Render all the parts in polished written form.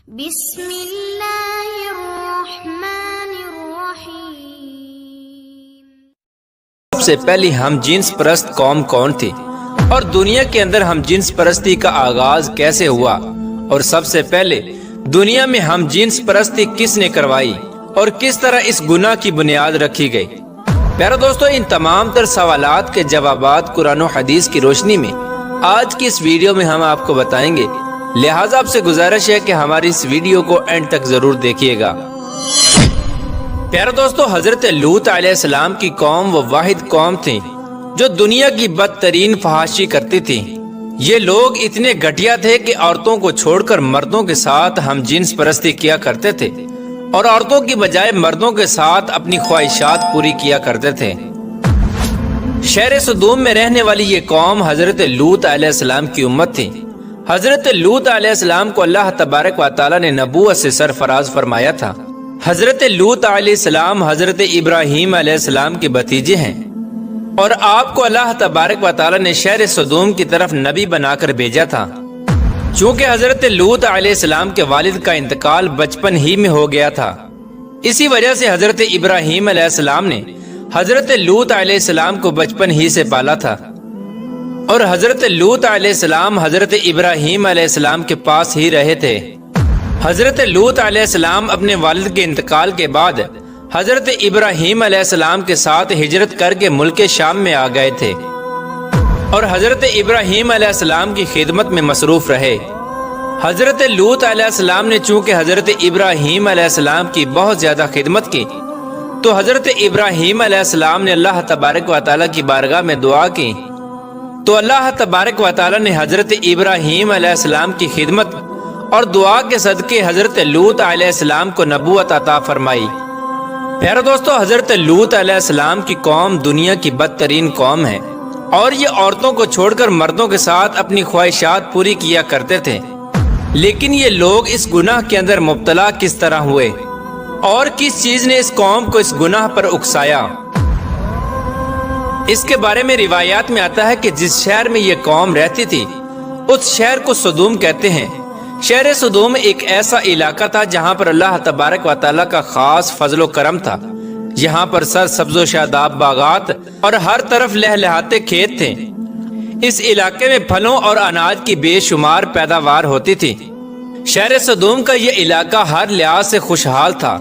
بسم اللہ الرحمن الرحیم۔ سب سے پہلی ہم جنس پرست قوم کون تھی اور دنیا کے اندر ہم جنس پرستی کا آغاز کیسے ہوا، اور سب سے پہلے دنیا میں ہم جنس پرستی کس نے کروائی اور کس طرح اس گناہ کی بنیاد رکھی گئی؟ پیارے دوستو، ان تمام تر سوالات کے جوابات قرآن و حدیث کی روشنی میں آج کی اس ویڈیو میں ہم آپ کو بتائیں گے، لہٰذا آپ سے گزارش ہے کہ ہماری اس ویڈیو کو اینڈ تک ضرور دیکھیے گا۔ پیارے دوستو، حضرت لوط علیہ السلام کی قوم وہ واحد قوم تھی جو دنیا کی بدترین فحاشی کرتی تھی۔ یہ لوگ اتنے گھٹیا تھے کہ عورتوں کو چھوڑ کر مردوں کے ساتھ ہم جنس پرستی کیا کرتے تھے اور عورتوں کی بجائے مردوں کے ساتھ اپنی خواہشات پوری کیا کرتے تھے۔ شہر سدوم میں رہنے والی یہ قوم حضرت لوط علیہ السلام کی امت تھی۔ حضرت لوط علیہ السلام کو اللہ تبارک و تعالی نے نبوت سے سرفراز فرمایا تھا۔ حضرت لوط علیہ السلام حضرت ابراہیم علیہ السلام کے بھتیجے ہیں اور آپ کو اللہ تبارک و تعالی نے شہر سدوم کی طرف نبی بنا کر بھیجا تھا۔ چونکہ حضرت لوط علیہ السلام کے والد کا انتقال بچپن ہی میں ہو گیا تھا، اسی وجہ سے حضرت ابراہیم علیہ السلام نے حضرت لوط علیہ السلام کو بچپن ہی سے پالا تھا، اور حضرت لوط علیہ السلام حضرت ابراہیم علیہ السلام کے پاس ہی رہے تھے۔ حضرت لوط علیہ السلام اپنے والد کے انتقال کے بعد حضرت ابراہیم علیہ السلام کے ساتھ ہجرت کر کے ملک شام میں آ گئے تھے اور حضرت ابراہیم علیہ السلام کی خدمت میں مصروف رہے۔ حضرت لوط علیہ السلام نے چونکہ حضرت ابراہیم علیہ السلام کی بہت زیادہ خدمت کی، تو حضرت ابراہیم علیہ السلام نے اللہ تبارک و تعالیٰ کی بارگاہ میں دعا کی، تو اللہ تبارک و تعالیٰ نے حضرت ابراہیم علیہ السلام کی خدمت اور دعا کے صدقے حضرت لوط علیہ السلام کو نبوت عطا فرمائی۔ پیارے دوستو، حضرت لوط علیہ السلام کی قوم دنیا کی بدترین قوم ہے اور یہ عورتوں کو چھوڑ کر مردوں کے ساتھ اپنی خواہشات پوری کیا کرتے تھے۔ لیکن یہ لوگ اس گناہ کے اندر مبتلا کس طرح ہوئے اور کس چیز نے اس قوم کو اس گناہ پر اکسایا؟ اس کے بارے میں روایات میں آتا ہے کہ جس شہر میں یہ قوم رہتی تھی اس شہر کو سدوم کہتے ہیں۔ شہر سدوم ایک ایسا علاقہ تھا جہاں پر اللہ تبارک و تعالیٰ کا خاص فضل و کرم تھا۔ یہاں پر سرسبز و شاداب باغات اور ہر طرف لہلہاتے کھیت تھے۔ اس علاقے میں پھلوں اور اناج کی بے شمار پیداوار ہوتی تھی۔ شہر سدوم کا یہ علاقہ ہر لحاظ سے خوشحال تھا۔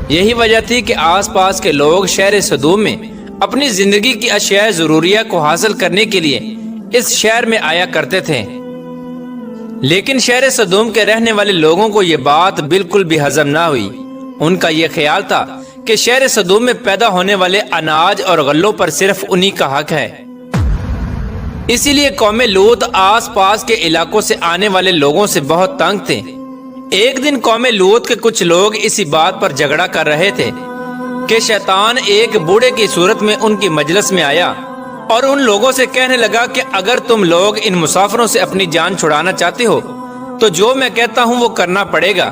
یہی وجہ تھی کہ آس پاس کے لوگ شہر سدوم میں اپنی زندگی کی اشیاء ضروریہ کو حاصل کرنے کے لیے اس شہر میں آیا کرتے تھے۔ لیکن شہر سدوم کے رہنے والے لوگوں کو یہ بات بالکل بھی ہضم نہ ہوئی۔ ان کا یہ خیال تھا کہ شہر سدوم میں پیدا ہونے والے اناج اور غلوں پر صرف انہی کا حق ہے۔ اسی لیے قوم لوط آس پاس کے علاقوں سے آنے والے لوگوں سے بہت تنگ تھے۔ ایک دن قوم لوط کے کچھ لوگ اسی بات پر جھگڑا کر رہے تھے کہ شیطان ایک بوڑھے کی صورت میں ان کی مجلس میں آیا اور ان لوگوں سے کہنے لگا کہ اگر تم لوگ ان مسافروں سے اپنی جان چھڑانا چاہتے ہو تو جو میں کہتا ہوں وہ کرنا پڑے گا۔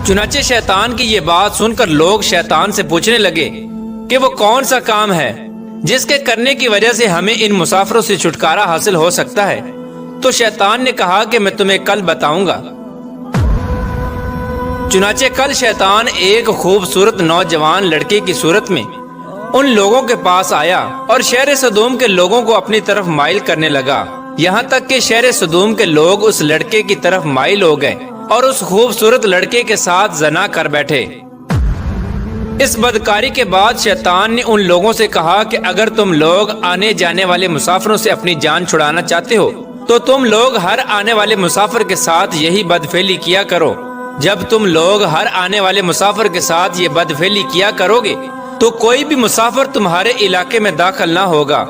چنانچہ شیطان کی یہ بات سن کر لوگ شیطان سے پوچھنے لگے کہ وہ کون سا کام ہے جس کے کرنے کی وجہ سے ہمیں ان مسافروں سے چھٹکارا حاصل ہو سکتا ہے؟ تو شیطان نے کہا کہ میں تمہیں کل بتاؤں گا۔ چنانچہ کل شیطان ایک خوبصورت نوجوان لڑکے کی صورت میں ان لوگوں کے پاس آیا اور شہر سدوم کے لوگوں کو اپنی طرف مائل کرنے لگا، یہاں تک کہ شہر سدوم کے لوگ اس لڑکے کی طرف مائل ہو گئے اور اس خوبصورت لڑکے کے ساتھ زنا کر بیٹھے۔ اس بدکاری کے بعد شیطان نے ان لوگوں سے کہا کہ اگر تم لوگ آنے جانے والے مسافروں سے اپنی جان چھڑانا چاہتے ہو تو تم لوگ ہر آنے والے مسافر کے ساتھ یہی بدفعلی کیا کرو۔ جب تم لوگ ہر آنے والے مسافر کے ساتھ یہ بدفعلی کیا کرو گے تو کوئی بھی مسافر تمہارے علاقے میں داخل نہ ہوگا۔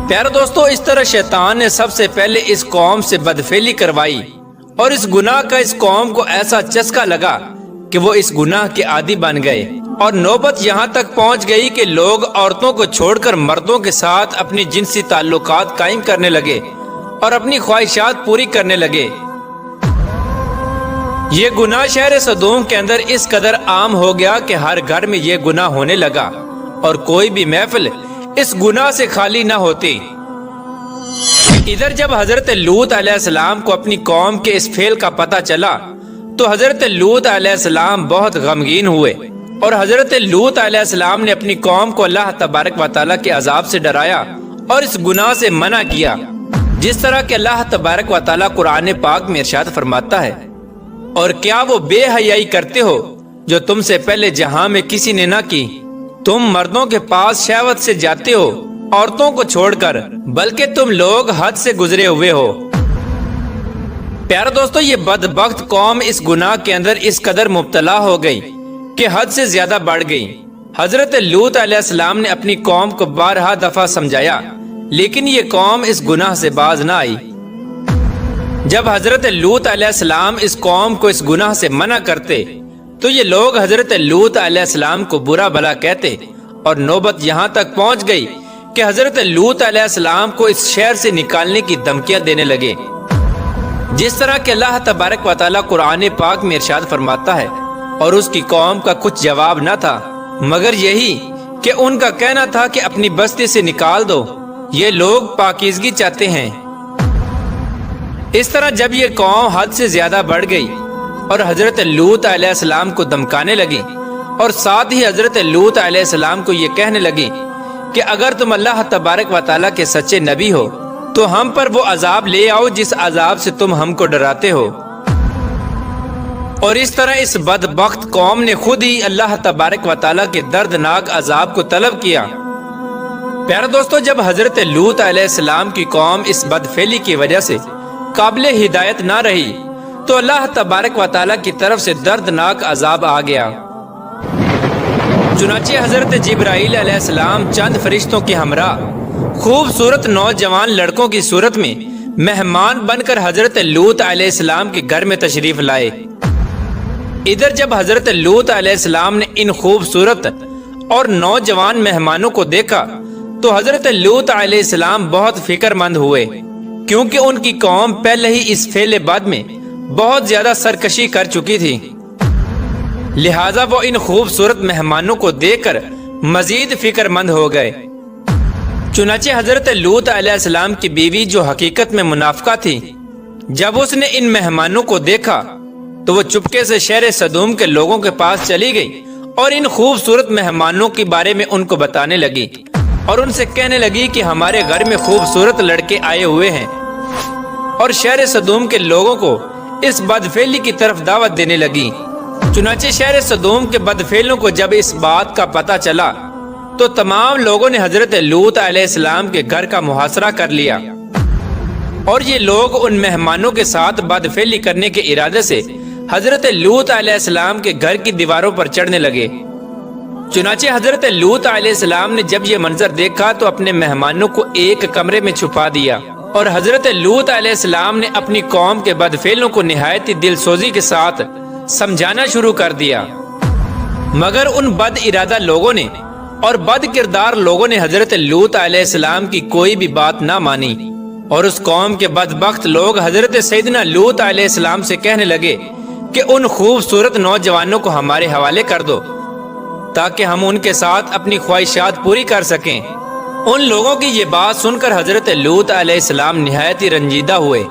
پیارے دوستو، اس طرح شیطان نے سب سے پہلے اس قوم سے بدفعلی کروائی اور اس گناہ کا اس قوم کو ایسا چسکا لگا کہ وہ اس گناہ کے عادی بن گئے، اور نوبت یہاں تک پہنچ گئی کہ لوگ عورتوں کو چھوڑ کر مردوں کے ساتھ اپنی جنسی تعلقات قائم کرنے لگے اور اپنی خواہشات پوری کرنے لگے۔ یہ گناہ شہر سدوم کے اندر اس قدر عام ہو گیا کہ ہر گھر میں یہ گناہ ہونے لگا اور کوئی بھی محفل اس گناہ سے خالی نہ ہوتی۔ ادھر جب حضرت لوط علیہ السلام کو اپنی قوم کے اس فعل کا پتہ چلا تو حضرت لوط علیہ السلام بہت غمگین ہوئے اور حضرت لوط علیہ السلام نے اپنی قوم کو اللہ تبارک و تعالیٰ کے عذاب سے ڈرایا اور اس گناہ سے منع کیا، جس طرح کہ اللہ تبارک و تعالیٰ قرآن پاک میں ارشاد فرماتا ہے، اور کیا وہ بے حیائی کرتے ہو جو تم سے پہلے جہاں میں کسی نے نہ کی؟ تم مردوں کے پاس شہوت سے جاتے ہو عورتوں کو چھوڑ کر، بلکہ تم لوگ حد سے گزرے ہوئے ہو۔ پیارے دوستو، یہ بدبخت قوم اس گناہ کے اندر اس قدر مبتلا ہو گئی کہ حد سے زیادہ بڑھ گئی۔ حضرت لوط علیہ السلام نے اپنی قوم کو بارہا دفعہ سمجھایا، لیکن یہ قوم اس گناہ سے باز نہ آئی۔ جب حضرت لوط علیہ السلام اس قوم کو اس گناہ سے منع کرتے تو یہ لوگ حضرت لوط علیہ السلام کو برا بھلا کہتے، اور نوبت یہاں تک پہنچ گئی کہ حضرت لوط علیہ السلام کو اس شہر سے نکالنے کی دھمکیاں دینے لگے، جس طرح کہ اللہ تبارک و تعالیٰ قرآن پاک میں ارشاد فرماتا ہے، اور اس کی قوم کا کچھ جواب نہ تھا مگر یہی کہ ان کا کہنا تھا کہ اپنی بستی سے نکال دو، یہ لوگ پاکیزگی چاہتے ہیں۔ اس طرح جب یہ قوم حد سے زیادہ بڑھ گئی اور حضرت لوط علیہ السلام کو دھمکانے لگی، اور ساتھ ہی حضرت لوط علیہ السلام کو یہ کہنے لگی کہ اگر تم اللہ تبارک و تعالیٰ کے سچے نبی ہو تو ہم پر وہ عذاب لے آؤ جس عذاب سے تم ہم کو ڈراتے ہو، اور اس طرح اس بدبخت قوم نے خود ہی اللہ تبارک و تعالیٰ کے دردناک عذاب کو طلب کیا۔ پیارے دوستو، جب حضرت لوط علیہ السلام کی قوم اس بدفعلی کی وجہ سے قابل ہدایت نہ رہی تو اللہ تبارک و تعالیٰ کی طرف سے دردناک عذاب آ گیا۔ چنانچہ حضرت جبرائیل علیہ السلام چند فرشتوں کے ہمراہ خوبصورت نوجوان لڑکوں کی صورت میں مہمان بن کر حضرت لوط علیہ السلام کے گھر میں تشریف لائے۔ ادھر جب حضرت لوط علیہ السلام نے ان خوبصورت اور نوجوان مہمانوں کو دیکھا تو حضرت لوط علیہ السلام بہت فکر مند ہوئے، کیونکہ ان کی قوم پہلے ہی اس فعل بد میں بہت زیادہ سرکشی کر چکی تھی، لہٰذا وہ ان خوبصورت مہمانوں کو دیکھ کر مزید فکر مند ہو گئے۔ چنانچہ حضرت لوط علیہ السلام کی بیوی جو حقیقت میں منافقہ تھی، جب اس نے ان مہمانوں کو دیکھا تو وہ چپکے سے شہر سدوم کے لوگوں کے پاس چلی گئی اور ان خوبصورت مہمانوں کے بارے میں ان کو بتانے لگی اور ان سے کہنے لگی کہ ہمارے گھر میں خوبصورت لڑکے آئے ہوئے ہیں، اور شہر سدوم کے لوگوں کو اس بدفعلی کی طرف دعوت دینے لگی۔ چنانچہ شہر سدوم کے بدفعلوں کو جب اس بات کا پتہ چلا تو تمام لوگوں نے حضرت لوط علیہ السلام کے گھر کا محاصرہ کر لیا، اور یہ لوگ ان مہمانوں کے ساتھ بدفعلی کرنے کے ارادے سے حضرت لوط علیہ السلام کے گھر کی دیواروں پر چڑھنے لگے۔ چنانچہ حضرت لوط علیہ السلام نے جب یہ منظر دیکھا تو اپنے مہمانوں کو ایک کمرے میں چھپا دیا، اور حضرت لوط علیہ السلام نے اپنی قوم کے بدفعلوں کو نہایت دل سوزی کے ساتھ سمجھانا شروع کر دیا، مگر ان بد ارادہ لوگوں نے اور بد کردار لوگوں نے حضرت لوط علیہ السلام کی کوئی بھی بات نہ مانی، اور اس قوم کے بدبخت لوگ حضرت سیدنا لوط علیہ السلام سے کہنے لگے کہ ان خوبصورت نوجوانوں کو ہمارے حوالے کر دو تاکہ ہم ان کے ساتھ اپنی خواہشات پوری کر سکیں۔ ان لوگوں کی یہ بات سن کر حضرت لوط علیہ السلام نہایت ہی رنجیدہ ہوئے۔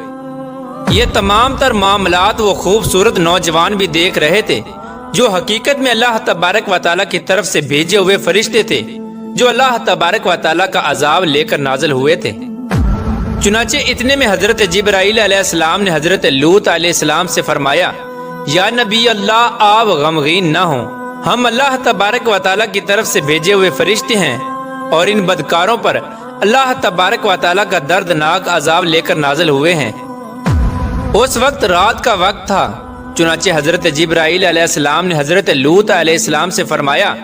یہ تمام تر معاملات وہ خوبصورت نوجوان بھی دیکھ رہے تھے جو حقیقت میں اللہ تبارک و تعالیٰ کی طرف سے بھیجے ہوئے فرشتے تھے، جو اللہ تبارک و تعالیٰ کا عذاب لے کر نازل ہوئے تھے۔ چنانچہ اتنے میں حضرت جبرائیل علیہ السلام نے حضرت لوط علیہ السلام سے فرمایا، یا نبی اللہ، آپ غمگین نہ ہوں، ہم اللہ تبارک و تعالیٰ کی طرف سے بھیجے ہوئے فرشتے ہیں، اور ان بدکاروں پر اللہ تبارک و تعالیٰ کا دردناک عذاب لے کر نازل ہوئے ہیں۔ اس وقت رات کا وقت تھا، چنانچہ حضرت جبرائیل علیہ السلام نے حضرت لوط علیہ السلام سے فرمایا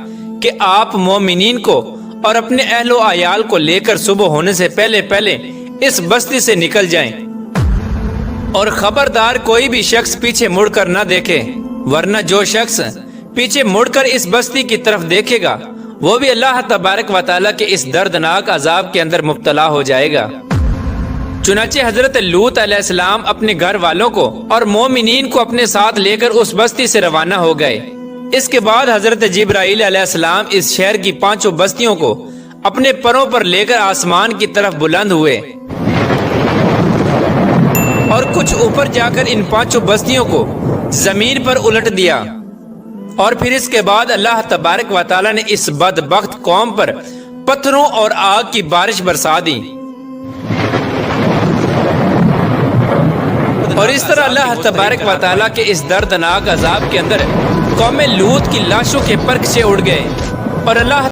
کہ آپ مومنین کو اور اپنے اہل و عیال کو لے کر صبح ہونے سے پہلے پہلے اس بستی سے نکل جائیں، اور خبردار کوئی بھی شخص پیچھے مڑ کر نہ دیکھے، ورنہ جو شخص پیچھے مڑ کر اس بستی کی طرف دیکھے گا وہ بھی اللہ تبارک و تعالیٰ کے اس دردناک عذاب کے اندر مبتلا ہو جائے گا۔ چنانچہ حضرت لوط علیہ السلام اپنے گھر والوں کو اور مومنین کو اپنے ساتھ لے کر اس بستی سے روانہ ہو گئے۔ اس کے بعد حضرت جبرائیل علیہ السلام اس شہر کی 5 بستیوں کو اپنے پروں پر لے کر آسمان کی طرف بلند ہوئے، اور کچھ اوپر جا کر ان 5 بستیوں کو زمین پر الٹ دیا، اور پھر اس کے بعد اللہ تبارک و تعالیٰ نے اس بدبخت قوم پر پتھروں اور آگ کی بارش برسا دی، اور اس طرح اللہ تبارک و تعالیٰ کے اس دردناک عذاب کے اندر قوم لوط کی لاشوں کے پرکشے اڑ گئے، اور اللہ